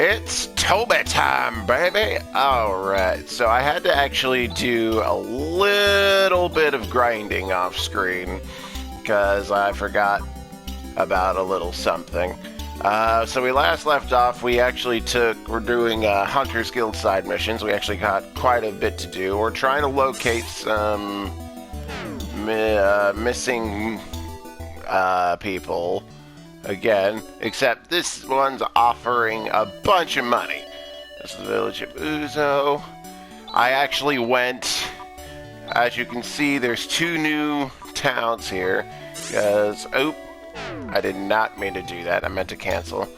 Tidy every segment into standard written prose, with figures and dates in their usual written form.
It's Tobytime, baby! Alright, so I had to actually do a little bit of grinding off screen because I forgot about a little something. So we last left off, we're doing Hunter's Guild side missions. We actually got quite a bit to do. We're trying to locate some missing people. Again, except this one's offering a bunch of money. This is the village of Uzo. I actually went, as you can see, there's 2 new towns here, because, I did not mean to do that, I meant to cancel,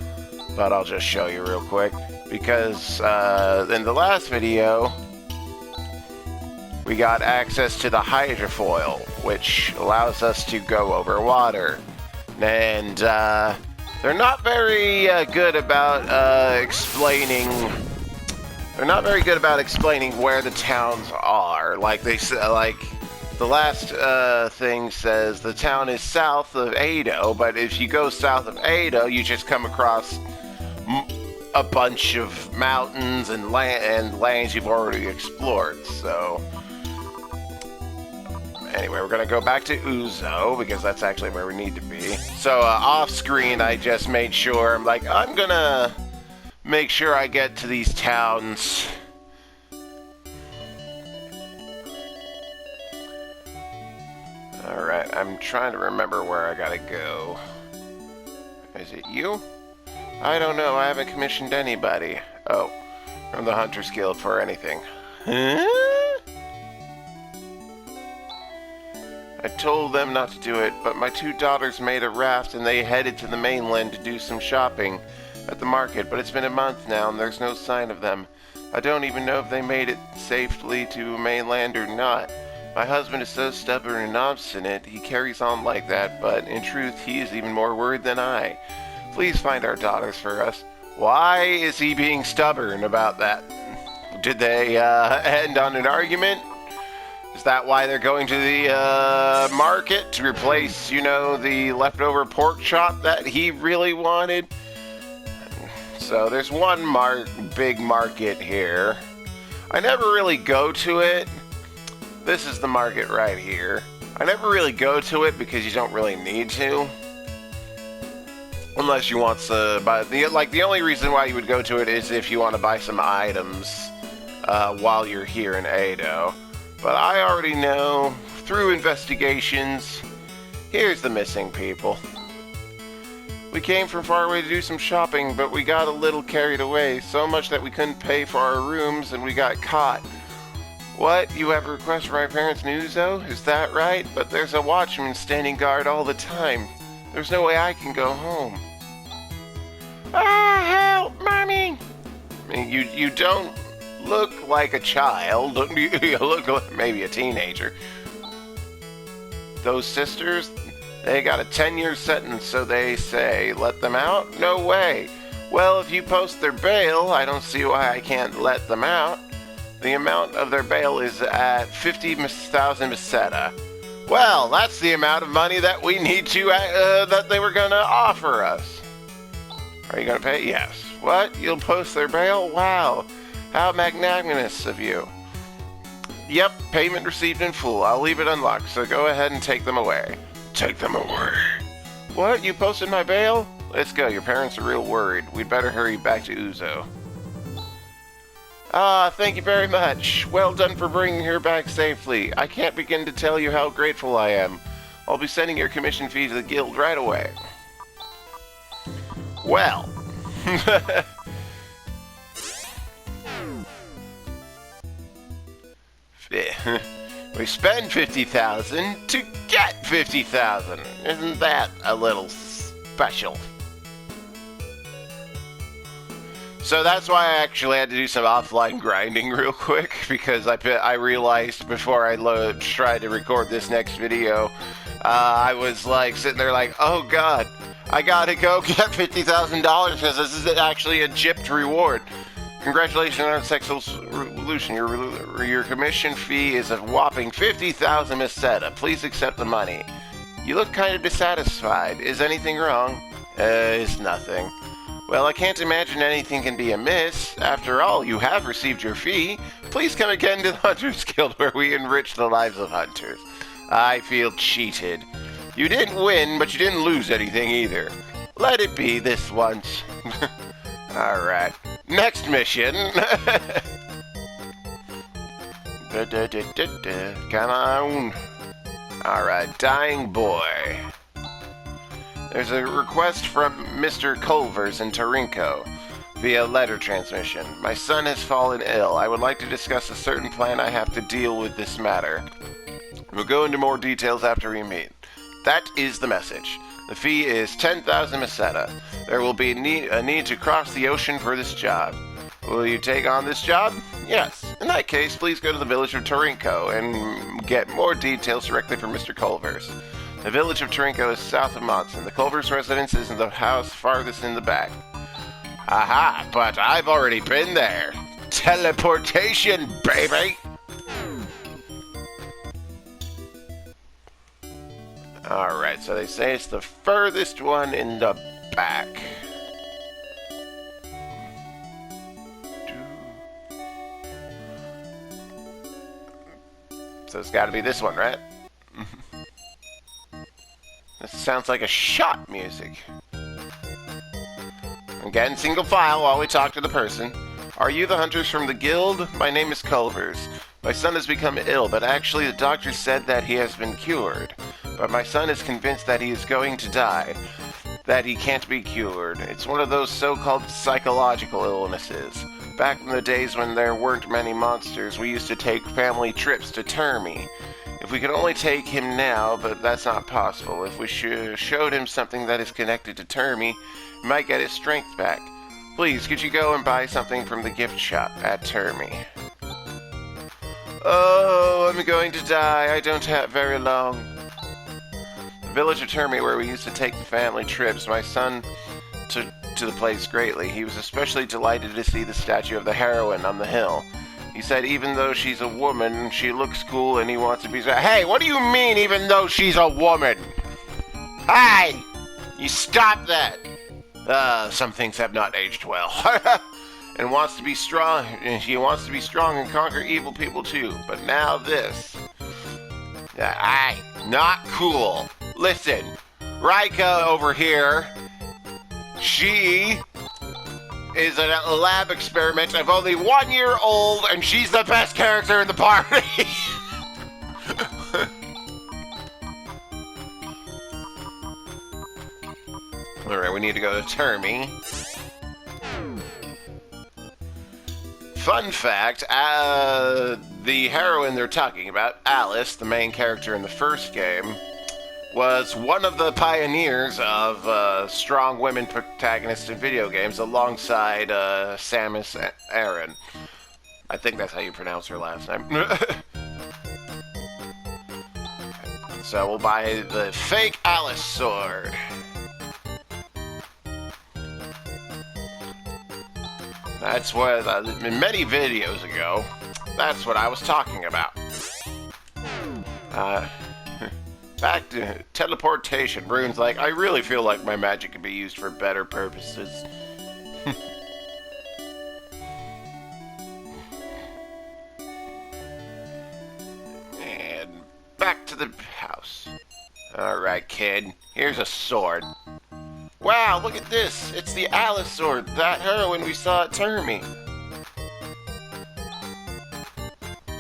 but I'll just show you real quick, because in the last video, we got access to the hydrofoil, which allows us to go over water. And they're not very good about explaining. They're not very good about explaining where the towns are. Like they say, like the last thing says, the town is south of Ado. But if you go south of Ado, you just come across a bunch of mountains and lands you've already explored. So. Anyway, we're going to go back to Uzo, because that's actually where we need to be. So, off screen, I just made sure, I'm going to make sure I get to these towns. Alright, I'm trying to remember where I gotta go. Is it you? I don't know, I haven't commissioned anybody. Oh, from the Hunter's Guild for anything. Huh? I told them not to do it, but my 2 daughters made a raft and they headed to the mainland to do some shopping at the market, but it's been a month now and there's no sign of them. I don't even know if they made it safely to mainland or not. My husband is so stubborn and obstinate, he carries on like that, but in truth he is even more worried than I. Please find our daughters for us. Why is he being stubborn about that? Did they end on an argument? Is that why they're going to the market to replace, you know, the leftover pork chop that he really wanted? So there's one big market here. I never really go to it. This is the market right here. I never really go to it because you don't really need to. Unless you want to buy, the only reason why you would go to it is if you want to buy some items while you're here in Ado. But I already know, through investigations, here's the missing people. We came from far away to do some shopping, but we got a little carried away, so much that we couldn't pay for our rooms and we got caught. What? You have a request from my parents in Uzo? Is that right? But there's a watchman standing guard all the time. There's no way I can go home. Ah, help, Mommy! I mean, you don't look like a child. You look like maybe a teenager. Those sisters, they got a 10-year sentence, so they say. Let them out? No way. Well, if you post their bail, I don't see why I can't let them out. The amount of their bail is at 50,000 peseta. Well, that's the amount of money that we need to, that they were gonna offer us. Are you gonna pay? Yes. What? You'll post their bail? Wow. How magnanimous of you. Yep, payment received in full. I'll leave it unlocked, so go ahead and take them away. Take them away. What? You posted my bail? Let's go. Your parents are real worried. We'd better hurry back to Uzo. Ah, thank you very much. Well done for bringing her back safely. I can't begin to tell you how grateful I am. I'll be sending your commission fee to the guild right away. Well. We spend 50,000 to get 50,000. Isn't that a little special? So that's why I actually had to do some offline grinding real quick, because I realized before I tried to record this next video, I was like sitting there like, oh god, I gotta go get $50,000 because this is actually a gypped reward. Congratulations on sexual revolution. Your commission fee is a whopping 50,000 peseta. Please accept the money. You look kind of dissatisfied. Is anything wrong? It's nothing. Well, I can't imagine anything can be amiss. After all, you have received your fee. Please come again to the Hunters Guild where we enrich the lives of hunters. I feel cheated. You didn't win, but you didn't lose anything either. Let it be this once. Alright. Next mission. Come on. Alright, dying boy. There's a request from Mr. Culvers in Tarinko via letter transmission. My son has fallen ill. I would like to discuss a certain plan I have to deal with this matter. We'll go into more details after we meet. That is the message. The fee is 10,000 meseta. There will be a need to cross the ocean for this job. Will you take on this job? Yes. In that case, please go to the village of Tarinko and get more details directly from Mr. Culvers. The village of Tarinko is south of Monson. The Culvers residence is in the house farthest in the back. Aha, but I've already been there. Teleportation, baby! Alright, so they say it's the furthest one in the back. So it's gotta be this one, right? This sounds like a shot music. Again, single file while we talk to the person. Are you the hunters from the guild? My name is Culvers. My son has become ill, but actually the doctor said that he has been cured. But my son is convinced that he is going to die, that he can't be cured. It's one of those so-called psychological illnesses. Back in the days when there weren't many monsters, we used to take family trips to Termi. If we could only take him now, but that's not possible. If we showed him something that is connected to Termi, he might get his strength back. Please, could you go and buy something from the gift shop at Termi? Oh, I'm going to die. I don't have very long. The village of Termi, where we used to take the family trips, my son took to the place greatly. He was especially delighted to see the statue of the heroine on the hill. He said even though she's a woman, she looks cool and he wants to be... Hey, what do you mean even though she's a woman? Hey! You stop that! Some things have not aged well. And wants to be strong, and she wants to be strong and conquer evil people too. But now this. Not cool. Listen, Rika over here, she is a lab experiment of only 1 year old, and she's the best character in the party. Alright, we need to go to Termi. Fun fact, the heroine they're talking about, Alice, the main character in the first game, was one of the pioneers of strong women protagonists in video games alongside Samus Aran. I think that's how you pronounce her last name. So we'll buy the fake Alice sword. That's what, many videos ago, that's what I was talking about. Back to teleportation. Rune's like, I really feel like my magic can be used for better purposes. And back to the house. Alright, kid. Here's a sword. Wow, look at this! It's the Alice sword, that heroine we saw at Termi.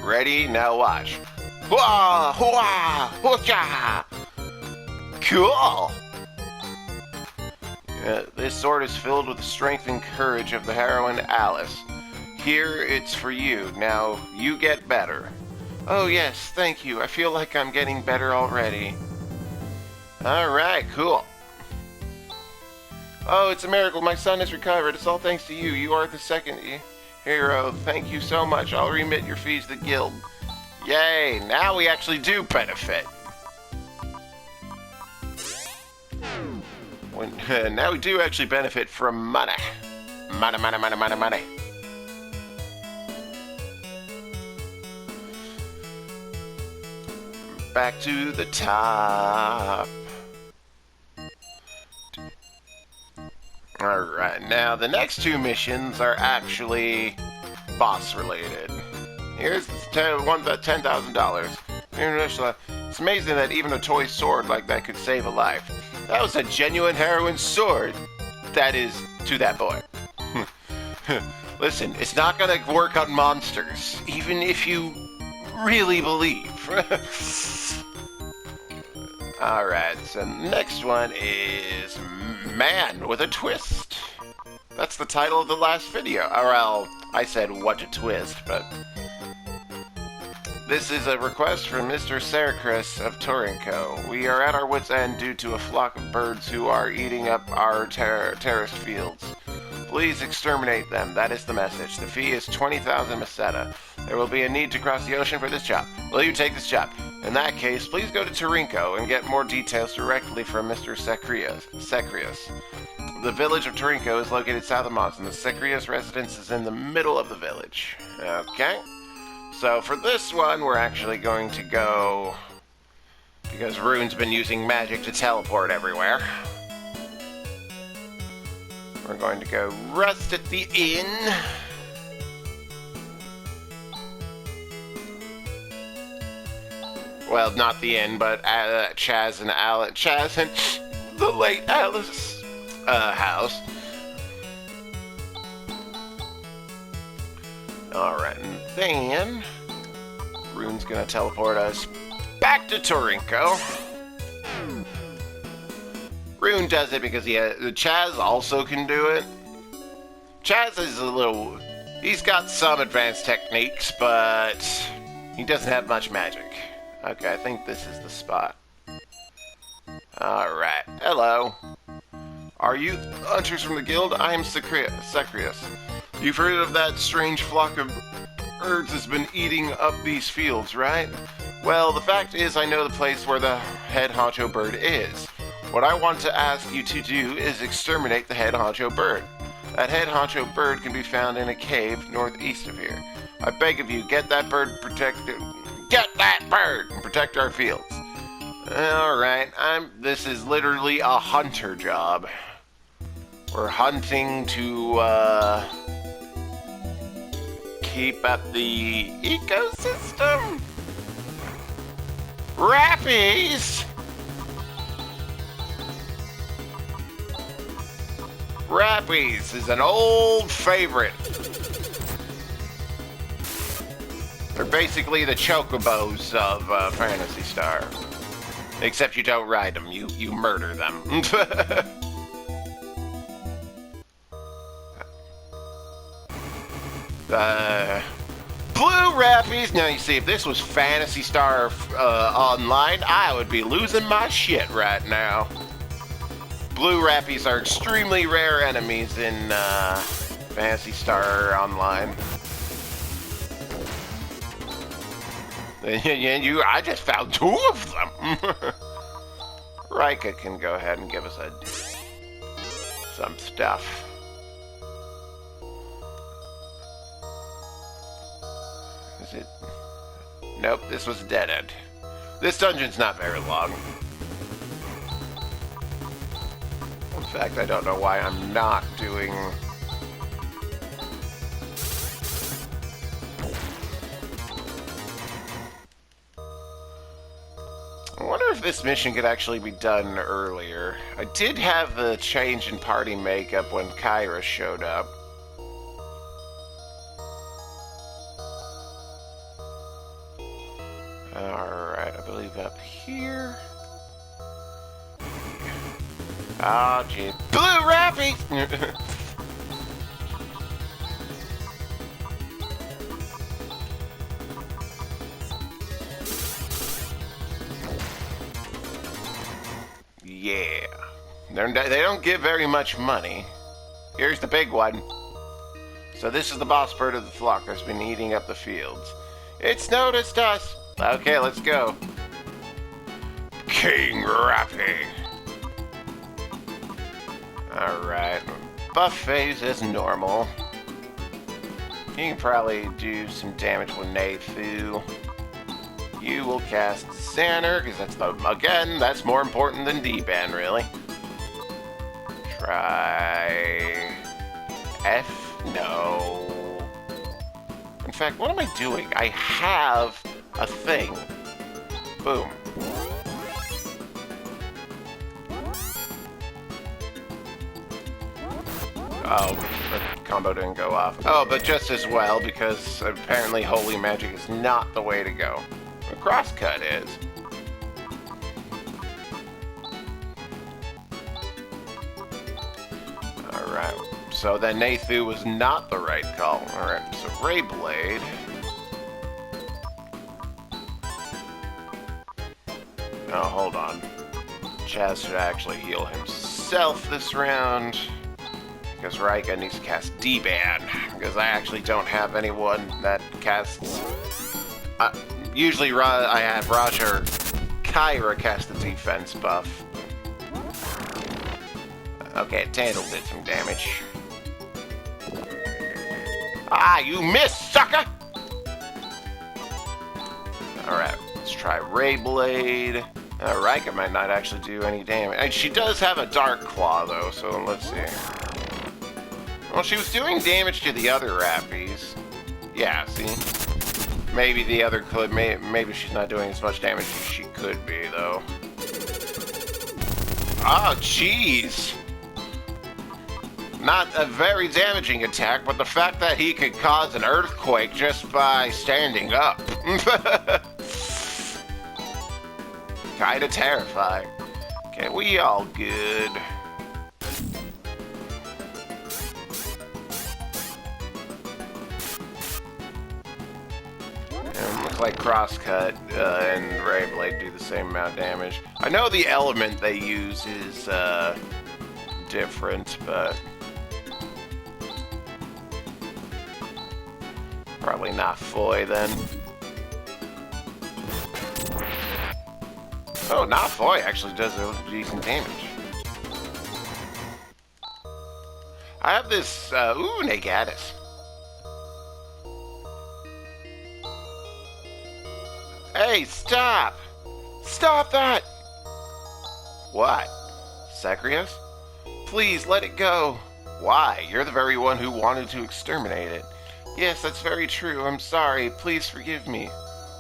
Ready? Now watch. Hua! Hua! Hoocha! Cool! This sword is filled with the strength and courage of the heroine Alice. Here, it's for you. Now, you get better. Oh yes, thank you. I feel like I'm getting better already. Alright, cool. Oh, it's a miracle. My son has recovered. It's all thanks to you. You are the second hero. Thank you so much. I'll remit your fees to the guild. Yay! Now we actually do benefit. Now we do actually benefit from money. Money, money, money, money, money. Back to the top. Alright, now the next two missions are actually boss related. Here's one at $10,000. It's amazing that even a toy sword like that could save a life. That was a genuine heroine sword. That is, to that boy. Listen, it's not gonna work on monsters, even if you really believe. Alright, so next one is Man with a Twist. That's the title of the last video. Or well, I said what a twist, but... This is a request from Mr. Seracris of Torinco. We are at our wits' end due to a flock of birds who are eating up our terraced fields. Please exterminate them. That is the message. The fee is 20,000 meseta. There will be a need to cross the ocean for this job. Will you take this job? In that case, please go to Torinco and get more details directly from Mr. Secrius. The village of Torinco is located south of Mons, and the Secrius residence is in the middle of the village. Okay. So for this one, we're actually going to go... because Rune's been using magic to teleport everywhere. We're going to go rest at the inn. Well, not the inn, but Chaz and the late Alice house. Alright, and then Rune's gonna teleport us back to Torinco. Rune does it because Chaz also can do it. Chaz is he's got some advanced techniques, but he doesn't have much magic. Okay, I think this is the spot. Alright, hello. Are you hunters from the guild? I am Secrius. You've heard of that strange flock of birds that's been eating up these fields, right? Well, the fact is I know the place where the head honcho bird is. What I want to ask you to do is exterminate the head honcho bird. That head honcho bird can be found in a cave northeast of here. I beg of you, get that bird protected. Get that bird and protect our fields. Alright, this is literally a hunter job. We're hunting to, keep up the ecosystem. Rappies! Rappies is an old favorite. They're basically the chocobos of Phantasy Star. Except you don't ride them, you murder them. Blue Rappies! Now you see, if this was Phantasy Star Online, I would be losing my shit right now. Blue Rappies are extremely rare enemies in Phantasy Star Online. I just found 2 of them! Rika can go ahead and give us some stuff. Is it? Nope, this was a dead end. This dungeon's not very long. In fact, I don't know why I'm not doing... I wonder if this mission could actually be done earlier. I did have the change in party makeup when Kyra showed up. Alright, I believe up here. Ah, gee. Blue Rappy! Yeah. They don't give very much money. Here's the big one. So this is the boss bird of the flock that's been eating up the fields. It's noticed us. Okay, let's go. King Rappy. Alright. Buffets as normal. You can probably do some damage with Nathu. You will cast Xander, because that's more important than D-Ban, really. Try F? No. In fact, what am I doing? I have a thing. Boom. Oh, the combo didn't go off. Oh, but just as well, because apparently holy magic is not the way to go. A crosscut is. Alright, so then Nathu was not the right call. Alright, so Ray Blade. Oh, hold on. Chaz should actually heal himself this round. Because Raika needs to cast D-Ban. Because I actually don't have anyone that casts... usually I have Roger Kyra cast the defense buff. Okay, Tandle did some damage. Ah, you missed, sucker! Alright, let's try Ray Blade. Raika might not actually do any damage. And she does have a Dark Claw, though, so let's see. Well, she was doing damage to the other Rappies. Yeah, see? Maybe the other could. Maybe she's not doing as much damage as she could be, though. Oh, jeez! Not a very damaging attack, but the fact that he could cause an earthquake just by standing up. Kinda terrifying. Okay, we all good. Looks like Crosscut and Ray Blade do the same amount of damage. I know the element they use is different, but probably not Foy then. Oh, not Foy actually does a decent damage. I have this, ooh, Negatus. Hey, stop! Stop that! What? Sacrius? Please, let it go. Why? You're the very one who wanted to exterminate it. Yes, that's very true. I'm sorry. Please forgive me.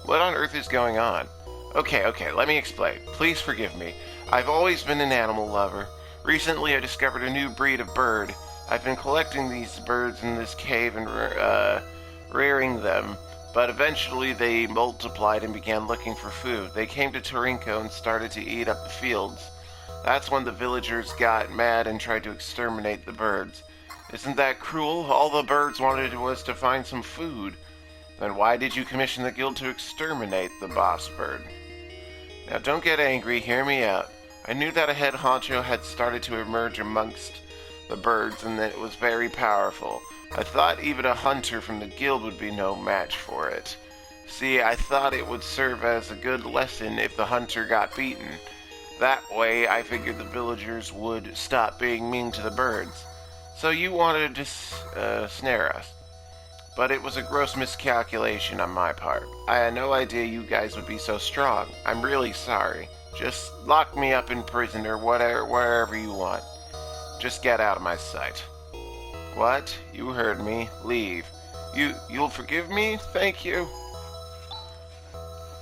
What on earth is going on? Okay, let me explain. Please forgive me. I've always been an animal lover. Recently, I discovered a new breed of bird. I've been collecting these birds in this cave and rearing them. But eventually they multiplied and began looking for food. They came to Torinko and started to eat up the fields. That's when the villagers got mad and tried to exterminate the birds. Isn't that cruel? All the birds wanted was to find some food. Then why did you commission the guild to exterminate the boss bird? Now don't get angry, hear me out. I knew that a head honcho had started to emerge amongst the birds and that it was very powerful. I thought even a hunter from the guild would be no match for it. See, I thought it would serve as a good lesson if the hunter got beaten. That way, I figured the villagers would stop being mean to the birds. So you wanted to snare us. But it was a gross miscalculation on my part. I had no idea you guys would be so strong. I'm really sorry. Just lock me up in prison or wherever you want. Just get out of my sight. What? You heard me. Leave. You'll forgive me? Thank you.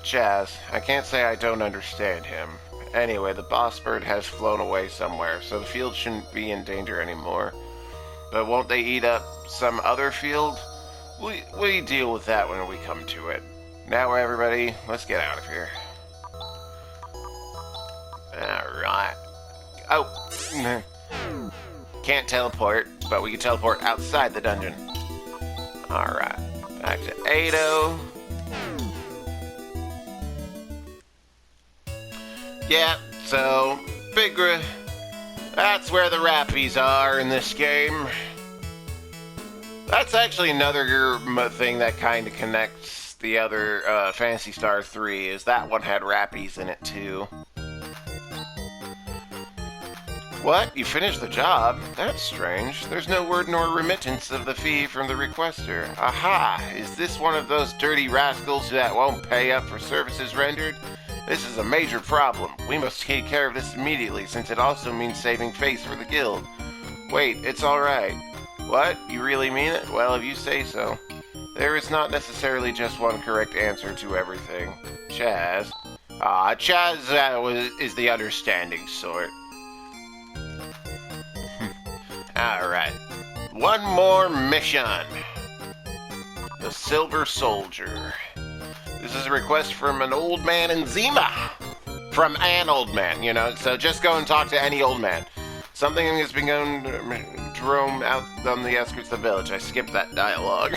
Chaz, I can't say I don't understand him. Anyway, the boss bird has flown away somewhere, so the field shouldn't be in danger anymore. But won't they eat up some other field? We deal with that when we come to it. Now, everybody, let's get out of here. Alright. Oh! Can't teleport, but we can teleport outside the dungeon. Alright. Back to Ado. Yeah, so, Bigra. That's where the Rappies are in this game. That's actually another thing that kind of connects the other Phantasy Star 3, is that one had Rappies in it too. What? You finished the job? That's strange. There's no word nor remittance of the fee from the requester. Aha! Is this one of those dirty rascals that won't pay up for services rendered? This is a major problem. We must take care of this immediately, since it also means saving face for the guild. Wait, it's alright. What? You really mean it? Well, if you say so. There is not necessarily just one correct answer to everything. Chaz. Chaz is the understanding sort. Alright. One more mission. The Silver Soldier. This is a request from an old man in Zima. From an old man, you know, so just go and talk to any old man. Something has been going to roam out on the outskirts of the village. I skipped that dialogue.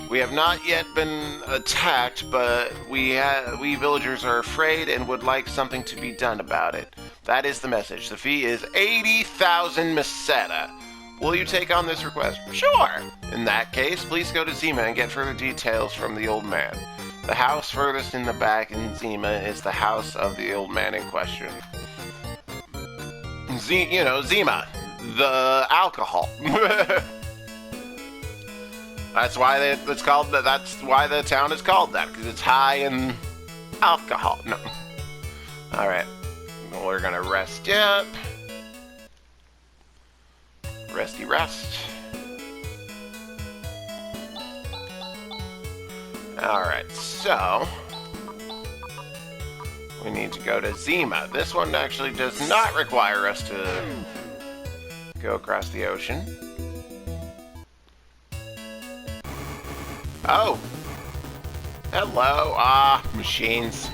We have not yet been attacked, but we villagers are afraid and would like something to be done about it. That is the message. The fee is 80,000 meseta. Will you take on this request? Sure! In that case, please go to Zima and get further details from the old man. The house furthest in the back in Zima is the house of the old man in question. Zima. The alcohol. That's why it's called that. That's why the town is called that, because it's high in alcohol. No. All right. We're gonna rest up. Resty rest. All right. So we need to go to Zima. This one actually does not require us to go across the ocean. Oh! Hello! Machines.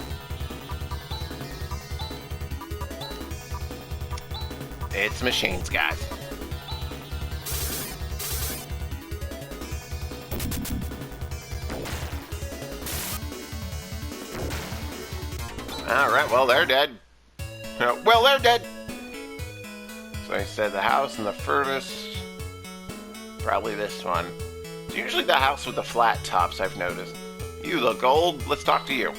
It's machines, guys. Alright, well, they're dead. Well, they're dead! So I said the house in the furthest... Probably this one. It's usually the house with the flat tops, I've noticed. You look old. Let's talk to you.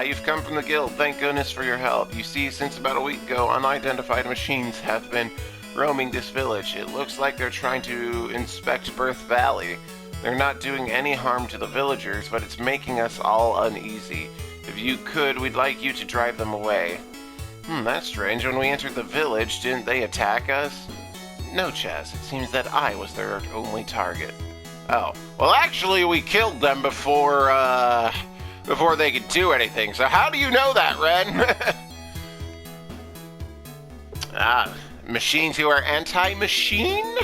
You've come from the guild. Thank goodness for your help. You see, since about a week ago, unidentified machines have been roaming this village. It looks like they're trying to inspect Birth Valley. They're not doing any harm to the villagers, but it's making us all uneasy. If you could, we'd like you to drive them away. That's strange. When we entered the village, didn't they attack us? No, Chaz. It seems that I was their only target. Oh. Well, actually, we killed them before they could do anything. So how do you know that, Ren? Machines who are anti-machine?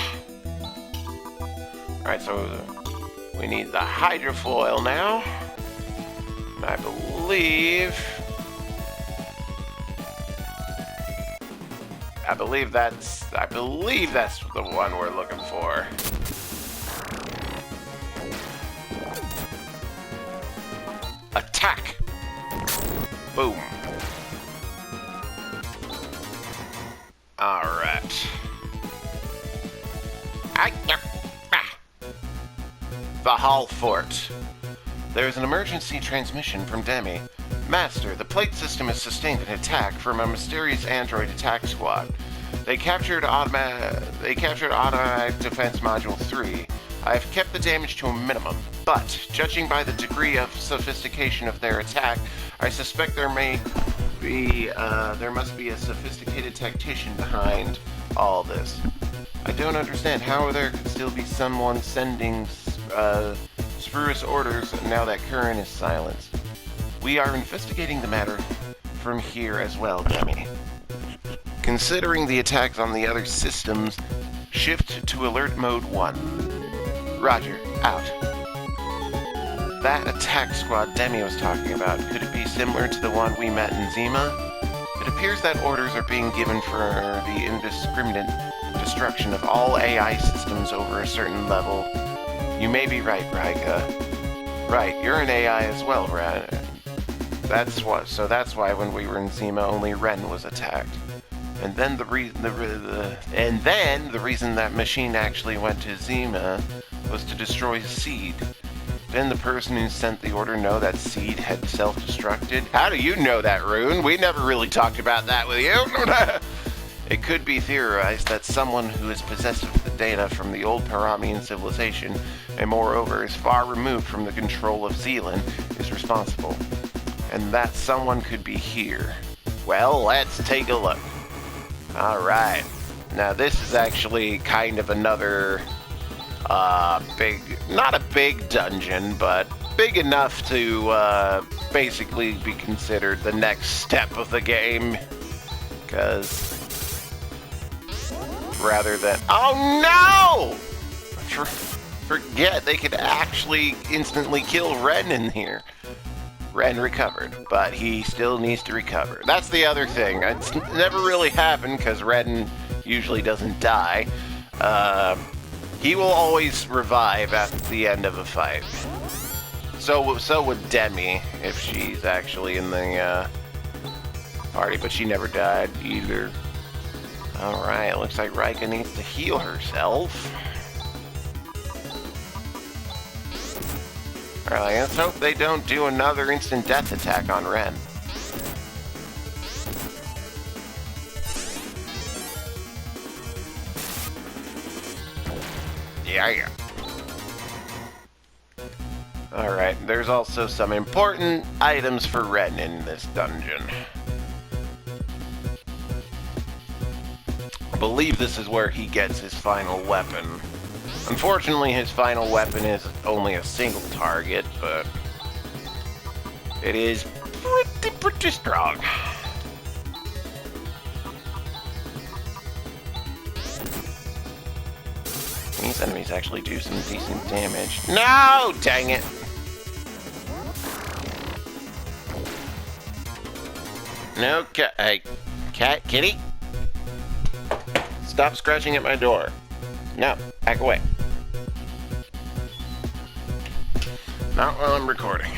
Alright, so we need the hydrofoil now. I believe that's the one we're looking for. Attack! Boom. Alright. The Hall Fort. There is an emergency transmission from Demi. Master, the plate system has sustained an attack from a mysterious android attack squad. They captured automatic defense module 3. I have kept the damage to a minimum, but judging by the degree of sophistication of their attack, I suspect there must be a sophisticated tactician behind all this. I don't understand how there could still be someone sending spurious orders now that Curran is silenced. We are investigating the matter from here as well, Demi. Considering the attacks on the other systems, shift to alert mode 1. Roger, out. That attack squad Demi was talking about, could it be similar to the one we met in Zima? It appears that orders are being given for the indiscriminate destruction of all AI systems over a certain level. You may be right, Raika. Right, you're an AI as well, Ren. That's why when we were in Zima, only Ren was attacked. And then the reason that machine actually went to Zima was to destroy Seed. Didn't the person who sent the order know that Seed had self-destructed? How do you know that, Rune? We never really talked about that with you. It could be theorized that someone who is possessed of the data from the old Paramian civilization, and moreover is far removed from the control of Zealand, is responsible. And that someone could be here. Well, let's take a look. Alright. Now this is actually kind of another not a big dungeon, but big enough to basically be considered the next step of the game. Because rather than... Oh no! Forget they could actually instantly kill Ren in here. Ren recovered, but he still needs to recover. That's the other thing. It's never really happened because Ren usually doesn't die. He will always revive at the end of a fight. So would Demi if she's actually in the party, but she never died either. Alright, looks like Rika needs to heal herself. Alright, let's hope they don't do another instant death attack on Ren. Yeah. Alright, there's also some important items for Ren in this dungeon. I believe this is where he gets his final weapon. Unfortunately, his final weapon is only a single target, but it is pretty strong. These enemies actually do some decent damage. No! Dang it! No, hey, kitty? Stop scratching at my door. No, back away. Not while I'm recording.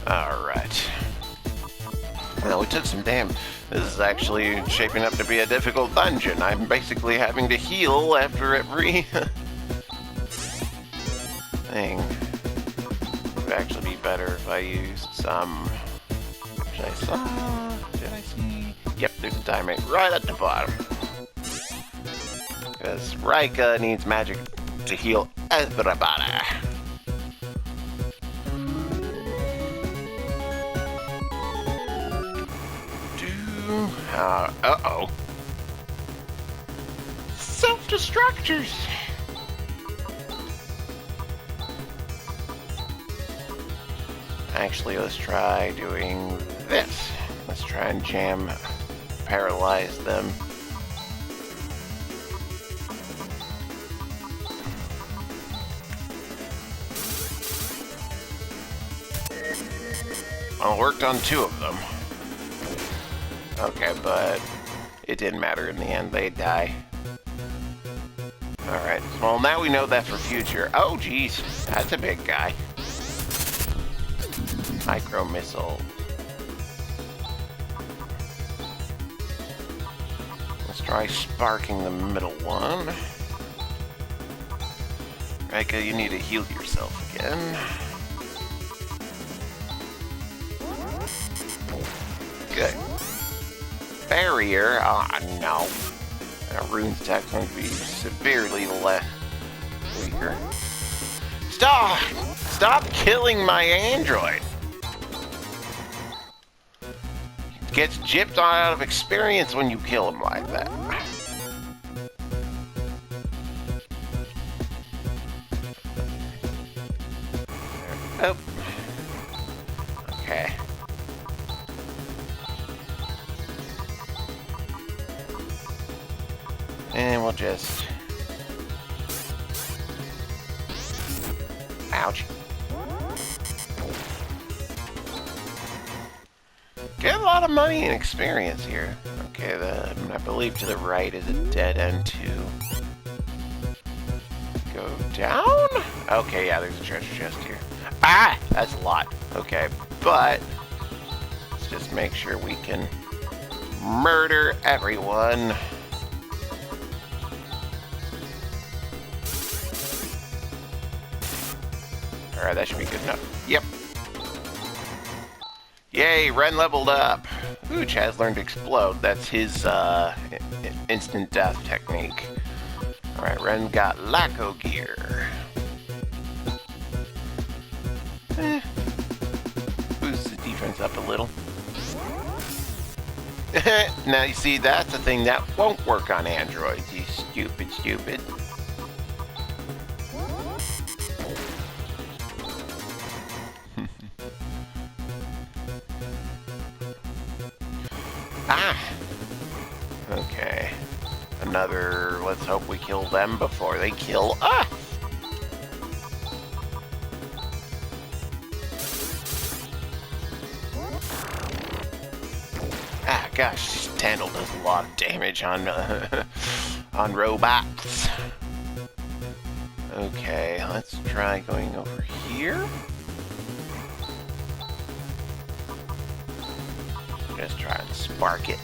Alright. Well, we took some damage. This is actually shaping up to be a difficult dungeon. I'm basically having to heal after every thing. It would actually be better if I used some... Did I see? Yep, there's a diamond right at the bottom. Because Rika needs magic to heal everybody. Uh-oh. Self-destructors! Actually, let's try doing this. Let's try and paralyze them. Well, it worked on 2 of them. Okay, but it didn't matter in the end. They die. Alright, well now we know that for future. Oh, geez. That's a big guy. Micro missile. Let's try sparking the middle one. Rika, you need to heal yourself again. Good. Barrier? Ah, no. Our rune's attack's going to be severely weaker. Stop! Stop killing my android! Gets gypped out of experience when you kill him like that. Oh. Okay. And we'll just... Ouch. Get a lot of money and experience here. Okay, I believe to the right is a dead end too. Go down? Okay, yeah, there's a treasure chest here. Ah! That's a lot. Okay, but... let's just make sure we can murder everyone. Alright, that should be good enough. Yep. Yay, Ren leveled up. Ooh, Chaz learned to explode. That's his instant death technique. Alright, Ren got Laco gear. Boosts the defense up a little. Now, you see, that's a thing that won't work on androids, you stupid. Ah! Okay. Another, let's hope we kill them before they kill us! Ah, gosh, this Tandle does a lot of damage on, on robots. Okay, let's try going over here. Just try and spark it.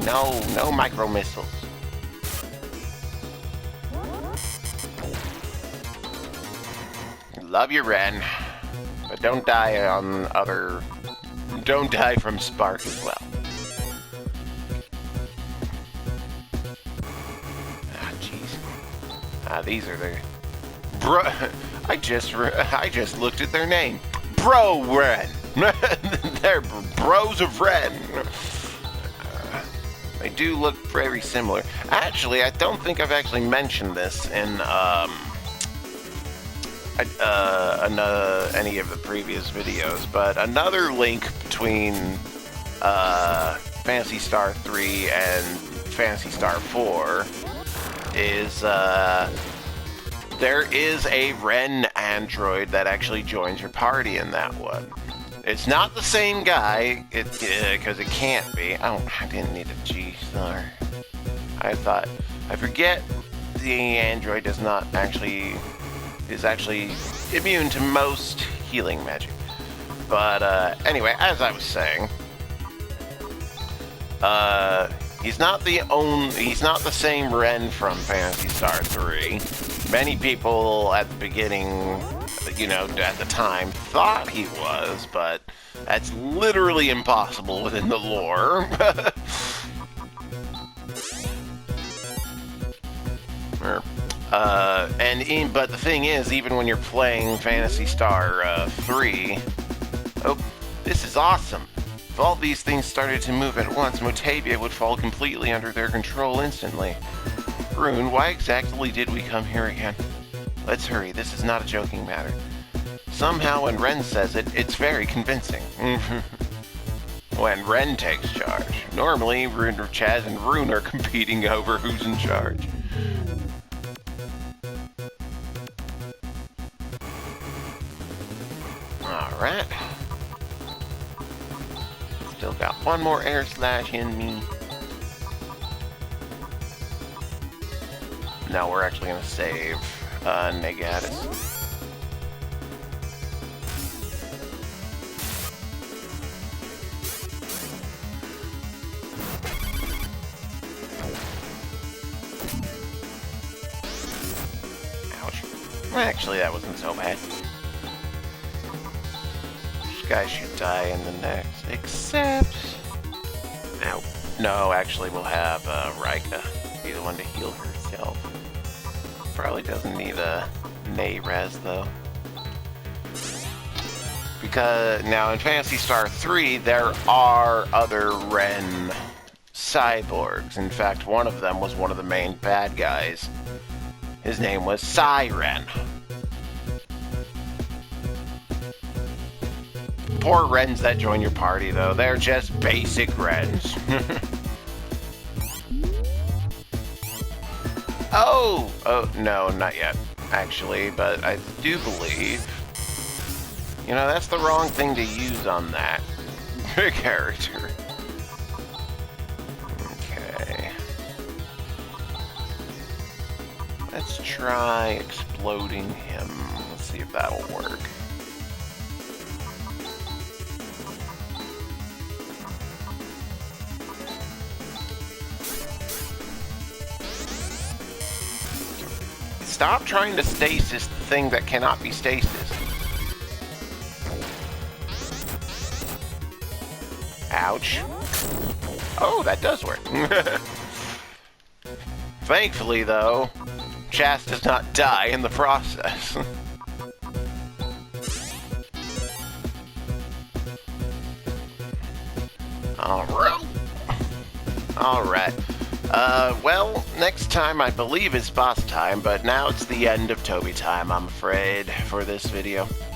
No micro missiles. Love you, Ren. But don't die on other... Don't die from spark as well. Ah, jeez. Ah, these are the... Bro... I just looked at their name. Bro Ren. They're bros of Ren. They do look very similar. Actually, I don't think I've actually mentioned this in any of the previous videos, but another link between Phantasy Star 3 and Phantasy Star 4 is there is a Ren android that actually joins your party in that one. It's not the same guy, because it can't be. Oh, I didn't need a G-Star. I forget the android is actually immune to most healing magic. But anyway, as I was saying, he's not the same Ren from Phantasy Star 3. Many people at the beginning, at the time, thought he was, but that's literally impossible within the lore. But the thing is, even when you're playing Phantasy Star 3, oh, this is awesome. If all these things started to move at once, Motavia would fall completely under their control instantly. Rune, why exactly did we come here again? Let's hurry, this is not a joking matter. Somehow when Ren says it, it's very convincing. When Ren takes charge. Normally, Chaz and Rune are competing over who's in charge. Alright. Still got one more air slash in me. Now we're actually going to save Negatus. Ouch. Actually, that wasn't so bad. This guy should die in the next, except... Ow. No, actually we'll have Rika be the one to heal herself. Probably doesn't need a Nay-Res, though. Because, now in Phantasy Star 3, there are other Ren cyborgs. In fact, one of them was one of the main bad guys. His name was Siren. Poor Rens that join your party, though. They're just basic Rens. Oh, no, not yet, actually, but I do believe, that's the wrong thing to use on that character. Okay. Let's try exploding him. Let's see if that'll work. Stop trying to stasis the thing that cannot be stasis. Ouch. Oh, that does work. Thankfully, though, Chast does not die in the process. Alright. Alright. Well, next time I believe is boss time, but now it's the end of Tobytime, I'm afraid, for this video.